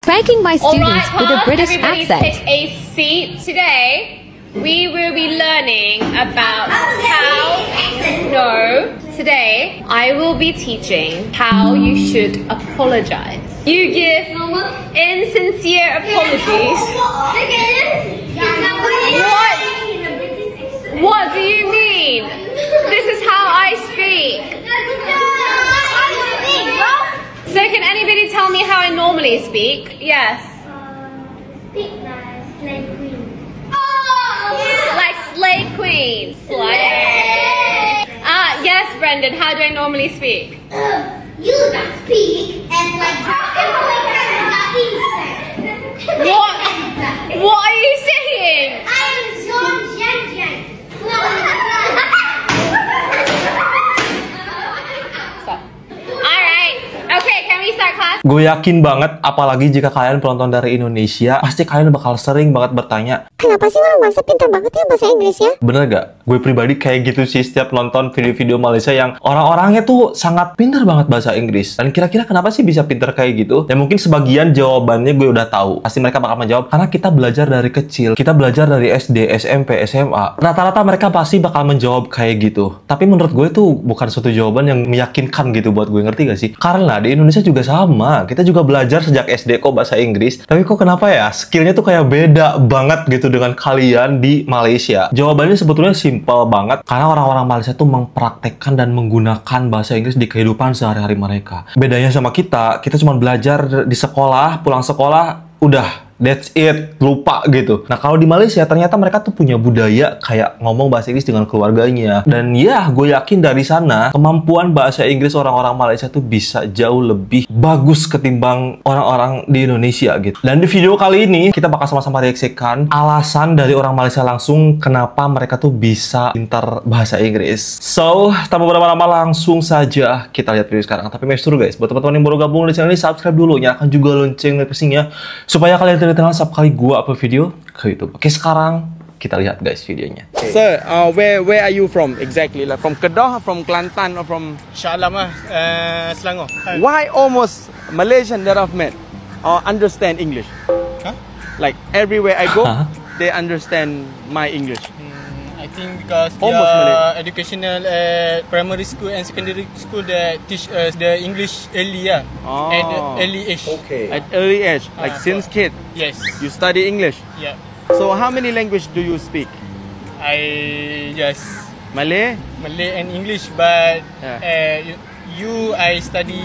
pranking my students with a British everybody accent. Take a seat. Today, we will be learning about how... No. Today, I will be teaching how you should apologize. You give insincere apologies. What do you mean? This is how I speak. So can anybody tell me how I normally speak? Yes. Speak like slay queen. Like slay queen. Slay. Yes, Brendan, how do I normally speak? You don't speak and like What? What are you saying? I am John Jen. Alright. Okay, can we start class? Gue yakin banget, apalagi jika kalian penonton dari Indonesia, pasti kalian bakal sering banget bertanya, kenapa sih orang Malaysia pintar banget ya bahasa Inggris ya? bener gak? Gue pribadi kayak gitu sih setiap nonton video-video Malaysia yang orang-orangnya tuh sangat pintar banget bahasa Inggris. Dan kira-kira kenapa sih bisa pintar kayak gitu? Ya mungkin sebagian jawabannya gue udah tahu. Pasti mereka bakal menjawab, karena kita belajar dari kecil. Kita belajar dari SD, SMP, SMA. Rata-rata mereka pasti bakal menjawab kayak gitu. Tapi menurut gue tuh bukan suatu jawaban yang meyakinkan gitu buat gue, ngerti gak sih? Karena di Indonesia juga sama. Kita juga belajar sejak SD kok bahasa Inggris. Tapi kok kenapa ya? Skillnya tuh kayak beda banget gitu dengan kalian di Malaysia. Jawabannya sebetulnya simpel banget. Karena orang-orang Malaysia tuh mempraktekkan dan menggunakan bahasa Inggris di kehidupan sehari-hari mereka. Bedanya sama kita cuma belajar di sekolah, pulang sekolah, udah. That's it, lupa gitu. Nah kalau di Malaysia ternyata mereka tuh punya budaya kayak ngomong bahasa Inggris dengan keluarganya. Dan ya gue yakin dari sana kemampuan bahasa Inggris orang-orang Malaysia tuh bisa jauh lebih bagus ketimbang orang-orang di Indonesia gitu. Dan di video kali ini kita bakal sama-sama reaksikan alasan dari orang Malaysia langsung kenapa mereka tuh bisa pintar bahasa Inggris. So, tanpa berlama-lama langsung saja kita lihat video sekarang. Tapi make sure guys, buat teman-teman yang baru gabung di channel ini, subscribe dulu, nyalakan juga lonceng notifikasinya supaya kalian terkenal setiap kali gua upload video ke YouTube. Oke, sekarang kita lihat guys videonya. Sir, where are you from exactly? Like from Kedah, from Kelantan, or from Shah Alam Selangor. Why almost Malaysian that I've met understand English? Huh? Like everywhere I go, they understand my English. I think because Almost Malay. educational primary school and secondary school they teach us the English early, yeah. At early age. At early age, like since kid, Yes. you study English. Yeah. So how many language do you speak? I just Malay? Malay and English, but Yeah. I study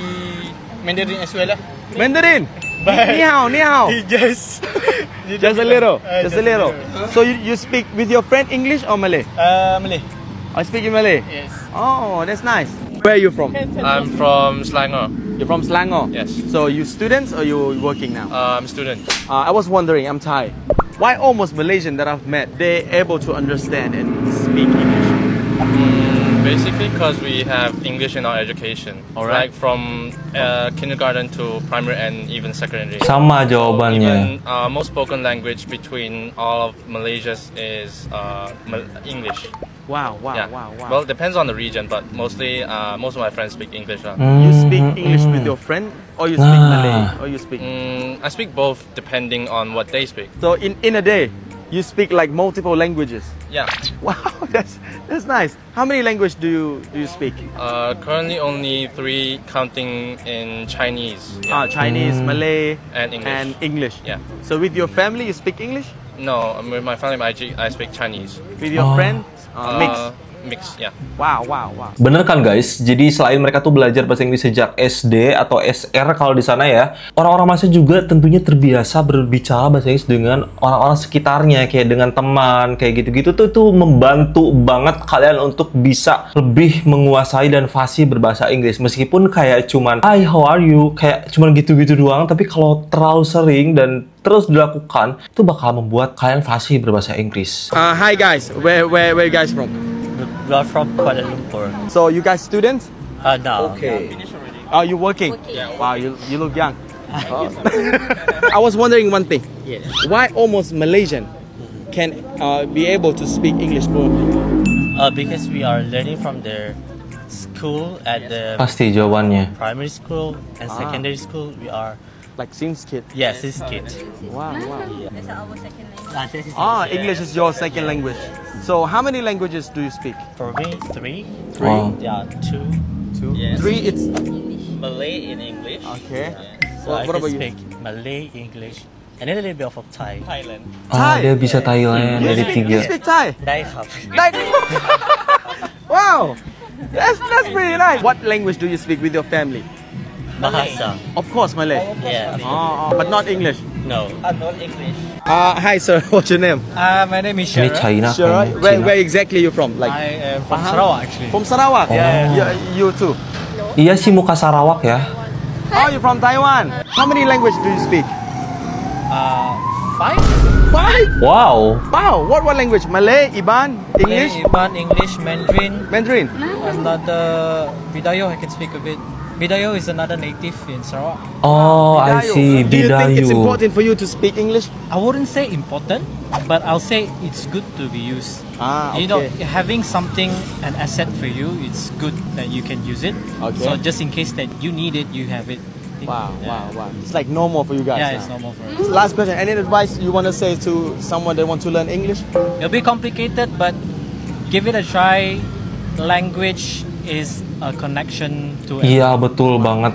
Mandarin as well, lah. Mandarin? But Ni hao, ni hao. just Just a little, just a little. little. So you speak with your friend English or Malay? Malay. I speak in Malay. Yes. Oh, that's nice. Where are you from? I'm from Selangor. You're from Selangor? Yes. So you students or you working now? I'm student. I was wondering, I'm Thai. Why almost Malaysian that I've met, they able to understand and speak English? Basically because we have English in our education. Alright. Like from kindergarten to primary and even secondary. Sama jawabannya. Even most spoken language between all of Malaysia is English. Wow, wow, Yeah. wow, wow. Well, it depends on the region, but mostly most of my friends speak English. You speak English with your friend or you speak Malay or you speak? I speak both depending on what they speak. So in a day, you speak like multiple languages. Yeah. Wow, that's nice. How many language do you speak? Currently only 3, counting in Chinese. Yeah. Chinese, Malay, And English. and English. Yeah. So with your family, you speak English? No, with my family, I speak Chinese. With your friends, mix. Mix, yeah. Wow, wow, wow. Bener kan guys? Jadi selain mereka tuh belajar bahasa Inggris sejak SD atau SR kalau di sana ya, orang-orang Malaysia juga tentunya terbiasa berbicara bahasa Inggris dengan orang-orang sekitarnya, kayak dengan teman, kayak gitu-gitu tuh membantu banget kalian untuk bisa lebih menguasai dan fasih berbahasa Inggris. Meskipun kayak cuman, "Hi, how are you?" kayak cuman gitu-gitu doang, tapi kalau terlalu sering dan terus dilakukan, itu bakal membuat kalian fasih berbahasa Inggris. Hi guys, where you guys from? We are from Kuala Lumpur. So you guys students? No. Okay. Oh, you working? Yeah. Wow, you look young. I was wondering one thing. Yeah. Why almost Malaysian can be able to speak English fluently? Because we are learning from their school at the Pasti jawabannya. primary school and secondary school. We are Like since kid? Yes, it's kid. Wow, wow. This is English is your second language. So how many languages do you speak? For me, three. Wow. Yeah, two. Two? Yes. Three, it's... Malay in English. Okay. So What I can about you? speak Malay, English, and a little bit of Thai. Thailand. Ah, dia bisa Thailand You dari speak, 3. you speak Thai? Dai Hub. Wow! That's pretty nice. What language do you speak with your family? Bahasa. Of course, Malay. Yeah. But not English. No. Not English. Hi sir, what's your name? My name is Ini Shara. China Sure. kayaknya. Where exactly you from? Like I am from Sarawak actually. from Sarawak. Yeah. You too. Iya sih muka Sarawak ya. Oh, you're from Taiwan. How many languages do you speak? 5? 5. Wow. Wow. What language? Malay, Iban, English, Iban, English, Mandarin. Mandarin. Another Bidayo I can speak a bit. Bidayo is another native in Sarawak. Oh, I Bidayu. see. Do you think it's Bidayu. important for you to speak English? I wouldn't say important, but I'll say it's good to be used. You know, Okay. having something, an asset for you, it's good that you can use it. Okay. So just in case that you need it, you have it. Wow, Yeah. wow. It's like normal for you guys. Yeah, it's normal for us. Last question. Any advice you want to say to someone that want to learn English? It'll be complicated, but give it a try. Language is a connection to Iya, betul banget.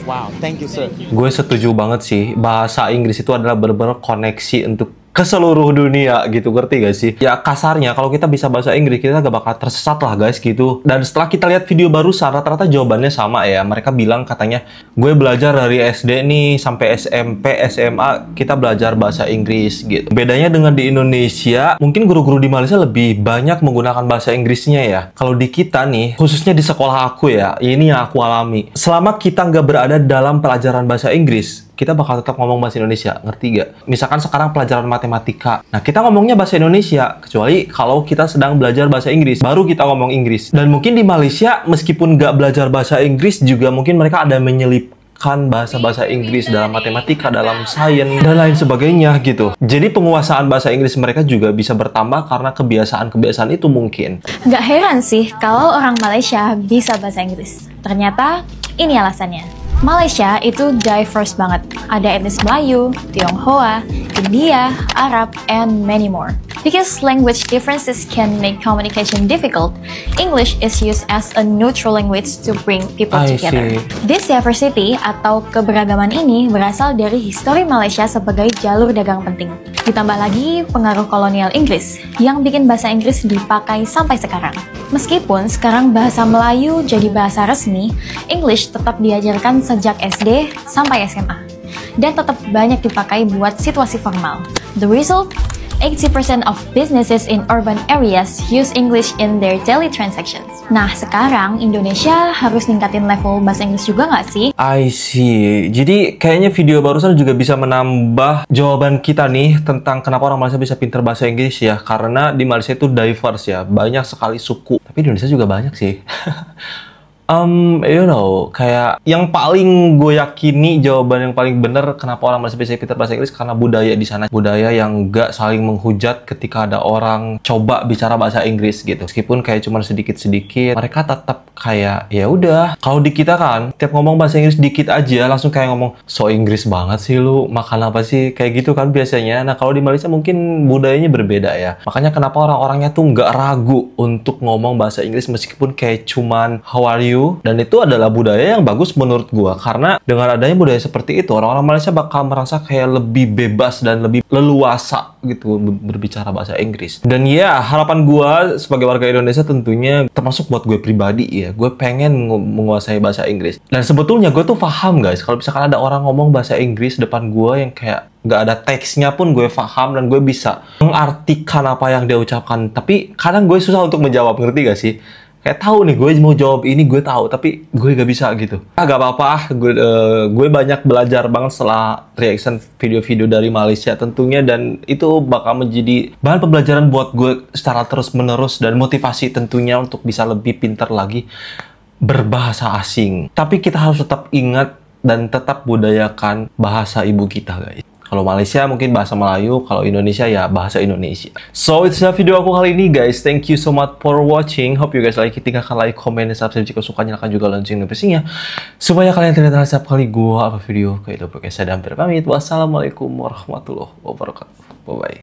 Wow. Thank you, sir. Gue setuju banget sih. Bahasa Inggris itu adalah benar-benar koneksi untuk ke seluruh dunia gitu, ngerti gak sih? Ya kasarnya kalau kita bisa bahasa Inggris kita gak bakal tersesat lah guys gitu. Dan setelah kita lihat video barusan rata-rata jawabannya sama ya. Mereka bilang katanya gue belajar dari SD nih sampai SMP, SMA kita belajar bahasa Inggris gitu. Bedanya dengan di Indonesia, mungkin guru-guru di Malaysia lebih banyak menggunakan bahasa Inggrisnya ya. Kalau di kita nih, khususnya di sekolah aku ya, ini yang aku alami. Selama kita nggak berada dalam pelajaran bahasa Inggris, kita bakal tetap ngomong bahasa Indonesia, ngerti gak? Misalkan sekarang pelajaran matematika, nah kita ngomongnya bahasa Indonesia, kecuali kalau kita sedang belajar bahasa Inggris, baru kita ngomong Inggris. Dan mungkin di Malaysia, meskipun nggak belajar bahasa Inggris, juga mungkin mereka ada menyelipkan bahasa-bahasa Inggris dalam matematika, dalam sains, dan lain sebagainya gitu. Jadi penguasaan bahasa Inggris mereka juga bisa bertambah karena kebiasaan-kebiasaan itu mungkin. Nggak heran sih kalau orang Malaysia bisa bahasa Inggris. Ternyata ini alasannya. Malaysia itu diverse banget. Ada etnis Melayu, Tionghoa, India, Arab, and many more. Because language differences can make communication difficult, English is used as a neutral language to bring people I together. see. This diversity atau keberagaman ini berasal dari histori Malaysia sebagai jalur dagang penting. Ditambah lagi pengaruh kolonial Inggris yang bikin bahasa Inggris dipakai sampai sekarang. Meskipun sekarang bahasa Melayu jadi bahasa resmi, English tetap diajarkan sejak SD sampai SMA dan tetap banyak dipakai buat situasi formal. The result, 80% of businesses in urban areas use English in their daily transactions. Nah, sekarang Indonesia harus ningkatin level bahasa Inggris juga nggak sih? I see. Jadi kayaknya video barusan juga bisa menambah jawaban kita nih tentang kenapa orang Malaysia bisa pintar bahasa Inggris ya. Karena di Malaysia itu diverse ya, banyak sekali suku. Tapi di Indonesia juga banyak sih. You know, kayak yang paling gue yakini jawaban yang paling bener kenapa orang Malaysia bisa pintar bahasa Inggris karena budaya di sana, budaya yang gak saling menghujat ketika ada orang coba bicara bahasa Inggris gitu. Meskipun kayak cuma sedikit-sedikit, mereka tetap kayak ya udah. Kalau di kita kan, tiap ngomong bahasa Inggris dikit aja langsung kayak ngomong so Inggris banget sih lu, makan apa sih kayak gitu kan biasanya. Nah kalau di Malaysia mungkin budayanya berbeda ya. Makanya kenapa orang-orangnya tuh nggak ragu untuk ngomong bahasa Inggris meskipun kayak cuman how are you. Dan itu adalah budaya yang bagus menurut gua karena dengan adanya budaya seperti itu orang-orang Malaysia bakal merasa kayak lebih bebas dan lebih leluasa gitu berbicara bahasa Inggris. Dan ya harapan gua sebagai warga Indonesia tentunya termasuk buat gue pribadi ya, gue pengen menguasai bahasa Inggris. Dan sebetulnya gue tuh paham guys kalau misalkan ada orang ngomong bahasa Inggris depan gua yang kayak nggak ada teksnya pun gue paham dan gue bisa mengartikan apa yang dia ucapkan. Tapi kadang gue susah untuk menjawab, ngerti gak sih? Kayak tahu nih gue mau jawab ini, gue tahu tapi gue gak bisa gitu. Gak apa-apa, gue banyak belajar banget setelah reaction video-video dari Malaysia tentunya, dan itu bakal menjadi bahan pembelajaran buat gue secara terus-menerus dan motivasi tentunya untuk bisa lebih pintar lagi berbahasa asing. Tapi kita harus tetap ingat dan tetap budayakan bahasa ibu kita guys. Kalau Malaysia mungkin bahasa Melayu, kalau Indonesia ya bahasa Indonesia. So, itu saja video aku kali ini guys. Thank you so much for watching. Hope you guys like it. Tinggalkan like, comment, dan subscribe jika suka. Nyalakan juga lonceng notifikasinya supaya kalian tidak terasa setiap kali gua upload video. Kayak itu, saya hampir pamit. Wassalamualaikum warahmatullahi wabarakatuh. Bye bye.